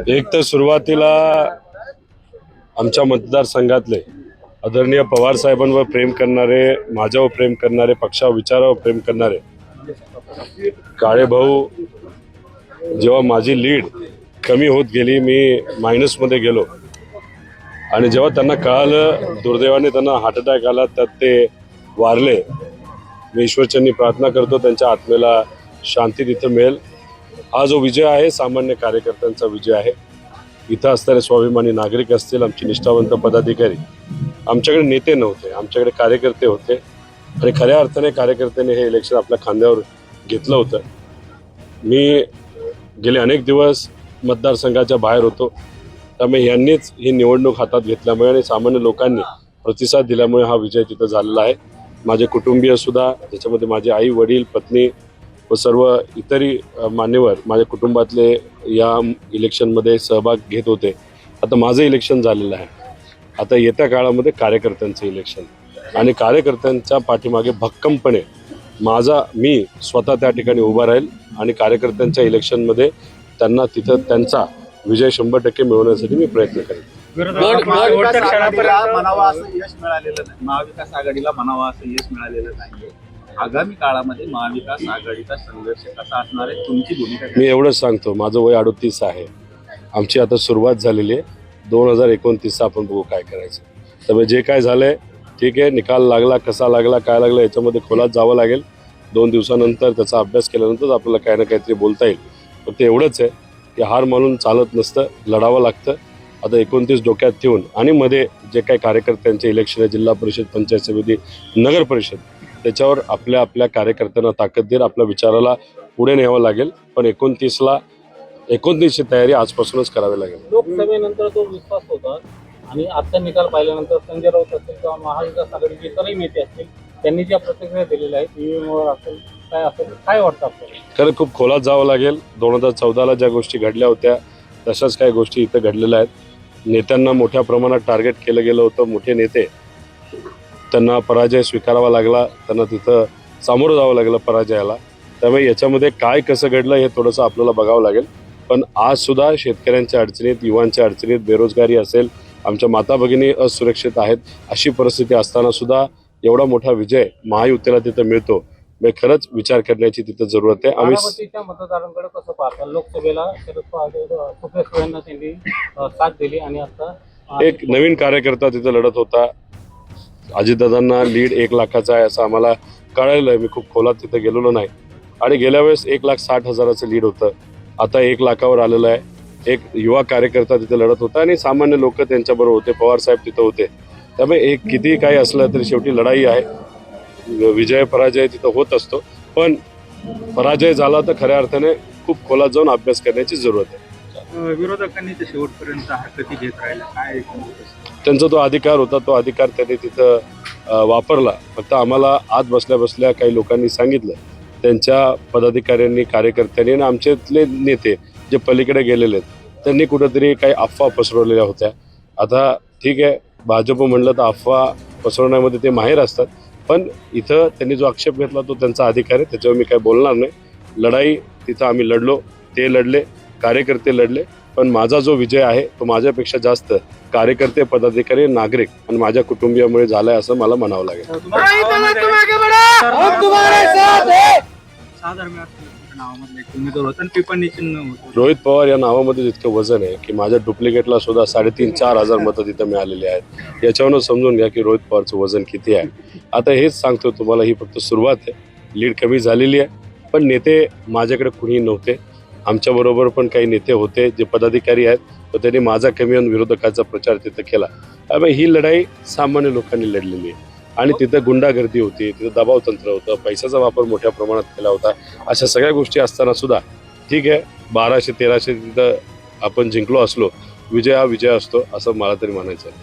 एक तर सुरुवातीला आमच्या मतदारसंघातले आदरणीय पवार साहेबांवर प्रेम करणारे, माझ्यावर प्रेम करणारे, पक्षावर विचारावर प्रेम करणारे काळे भाऊ, जेव्हा माझी लीड कमी होत गेली, मी मायनसमध्ये गेलो आणि जेव्हा त्यांना कळालं, दुर्दैवाने त्यांना हार्ट अटॅक आला, त्यात ते वारले. मी ईश्वरचरणी प्रार्थना करतो त्यांच्या आत्मेला शांती तिथं मिळेल. हा जो विजय आहे सामान्य कार्यकर्त्यांचा विजय आहे. इथं असणारे स्वाभिमानी नागरिक असतील, आमचे निष्ठावंत पदाधिकारी, आमच्याकडे नेते नव्हते, आमच्याकडे कार्यकर्ते होते आणि खऱ्या अर्थाने कार्यकर्त्याने हे इलेक्शन आपल्या खांद्यावर घेतलं होतं. मी गेले अनेक दिवस मतदारसंघाच्या बाहेर होतो, त्यामुळे यांनीच ही निवडणूक हातात घेतल्यामुळे आणि सामान्य लोकांनी प्रतिसाद दिल्यामुळे हा विजय तिथं झालेला आहे. माझे कुटुंबीय सुद्धा, त्याच्यामध्ये माझे आई वडील, पत्नी व सर्व इतरही मान्यवर माझ्या कुटुंबातले या इलेक्शनमध्ये सहभाग घेत होते. आता माझं इलेक्शन झालेलं आहे. आता येत्या काळामध्ये कार्यकर्त्यांचं इलेक्शन आणि कार्यकर्त्यांच्या पाठीमागे भक्कमपणे मी स्वतः त्या ठिकाणी उभा राहील आणि कार्यकर्त्यांच्या इलेक्शनमध्ये त्यांना तिथं त्यांचा विजय 100% मिळवण्यासाठी मी प्रयत्न करेन. महाविकास आघाडीला म्हणावा असं यश मिळालेलं नाही. महाविकास आघाडीला म्हणावा असं यश मिळालेलं नाही. आगामी काळामध्ये महाविकास आघाडीचा संघर्ष कसा असणार आहे, तुमची भूमिका? मी एवढंच सांगतो, माझं वय 38 आहे. आमची आता सुरुवात झालेली आहे. 2029 आपण बघू काय करायचं. त्यामुळे जे काय झालंय ठीक आहे, निकाल लागला, कसा लागला, काय लागला, याच्यामध्ये खोलात जावं लागेल. 2 दिवसानंतर त्याचा अभ्यास केल्यानंतर आपल्याला काही ना काहीतरी बोलता येईल. पण ते एवढंच आहे की हार मानून चालत नसतं, लढावं लागतं. आता 29 डोक्यात ठेवून आणि मध्ये जे काही कार्यकर्त्यांचे इलेक्शन आहे, जिल्हा परिषद, पंचायत समिती, नगर परिषद, त्याच्यावर आपल्या कार्यकर्त्यांना ताकद देईल, आपल्या विचाराला पुढे न्यावं लागेल. पण 29ची तयारी आजपासूनच करावी लागेल. लोकसभेनंतर तो विश्वास होता आणि आजचा निकाल पाहिल्यानंतर संजय राऊत असतील किंवा महाविकास आघाडीचे इतरही नेते असतील, त्यांनी ज्या प्रतिक्रिया दिलेल्या आहेत, ईव्हीएमवर असेल काय असेल, काय वाटतं आपल्याला? खरं खूप खोलात जावं लागेल. 2014ला ज्या गोष्टी घडल्या होत्या तशाच काही गोष्टी इथं घडलेल्या आहेत. नेत्यांना मोठ्या प्रमाणात टार्गेट केलं गेलं होतं. मोठे नेते, त्यांना पराजय स्वीकारावा लागला, त्यांना तिथं सामोरं जावं लागलं पराजयाला. त्यामुळे याच्यामध्ये काय कसं घडलं हे थोडंसं आपल्याला बघावं लागेल. पण आज सुद्धा शेतकऱ्यांच्या अडचणीत, युवांच्या अडचणीत, बेरोजगारी असेल, आमच्या माता भगिनी असुरक्षित आहेत, अशी परिस्थिती असताना सुद्धा एवढा मोठा विजय महायुतीला तिथं मिळतो. खरंच विचार करण्याची तिथं जरूरत आहे. आम्ही मतदारांकडे कसं पाहता? लोकसभेला शरद पवार यांना त्यांनी साथ दिली आणि आता एक नवीन कार्यकर्ता तिथं लढत होता. अजितदादांना लीड 1 लाखाचा आहे असं आम्हाला कळालेलं आहे. मी खूप खोलात तिथं गेलेलो नाही. आणि गेल्या वेळेस 1,60,000चं लीड होतं, आता 1 लाखावर आलेलं आहे. एक युवा कार्यकर्ता तिथे लढत होता आणि सामान्य लोक त्यांच्याबरोबर होते. पवार साहेब तिथं होते. त्यामुळे एक किती काही असलं तरी शेवटी लढाई आहे. विजय पराजय तिथं होत असतो, पण पराजय झाला तर खऱ्या अर्थाने खूप खोलात जाऊन अभ्यास करण्याची जरूरत आहे. विरोधकांनी ते शेवटपर्यंत हरकती घेत राहिल्या, काय त्यांचा तो अधिकार होता, तो अधिकार त्यांनी तिथं वापरला. फक्त आम्हाला आत बसल्या बसल्या काही लोकांनी सांगितलं, त्यांच्या पदाधिकाऱ्यांनी, कार्यकर्त्यांनी आणि आमच्यातले नेते जे पलीकडे गेलेले आहेत, त्यांनी कुठंतरी काही अफवा पसरवलेल्या होत्या. आता ठीक आहे, भाजप म्हणलं तर अफवा पसरवण्यामध्ये ते माहीर असतात, पण इथं त्यांनी जो आक्षेप घेतला तो त्यांचा अधिकार आहे, त्याच्यावर मी काही बोलणार नाही. लढाई तिथं आम्ही लढलो, ते लढले, कार्यकर्ते लढले, पण माझा जो विजय आहे तो माझ्यापेक्षा जास्त कार्यकर्ते, पदाधिकारी, नागरिक आणि माझ्या कुटुंबियामुळे झालाय असं मला म्हणावं लागेल. रोहित पवार या नावामध्ये जितकं वजन आहे की माझ्या डुप्लिकेटला सुद्धा 3,500-4,000 हजार मतं तिथं मिळालेली आहेत. याच्यावरून समजून घ्या की रोहित पवारचं वजन किती आहे. आता हेच सांगतो तुम्हाला, ही फक्त सुरुवात आहे. लीड कमी झालेली आहे, पण नेते माझ्याकडे कुणीही नव्हते. आमच्याबरोबर पण काही नेते होते जे पदाधिकारी आहेत, तर त्यांनी माझा कमी आणि विरोधकाचा प्रचार तिथं केला. त्यामुळे ही लढाई सामान्य लोकांनी लढलेली आहे आणि तिथं गुंडागर्दी होती, तिथं दबाव तंत्र होतं, पैशाचा वापर मोठ्या प्रमाणात केला होता. अशा सगळ्या गोष्टी असताना सुद्धा ठीक आहे, 1200-1300 तिथं आपण जिंकलो असलो, विजय हा विजय असतो असं मला तरी म्हणायचं आहे.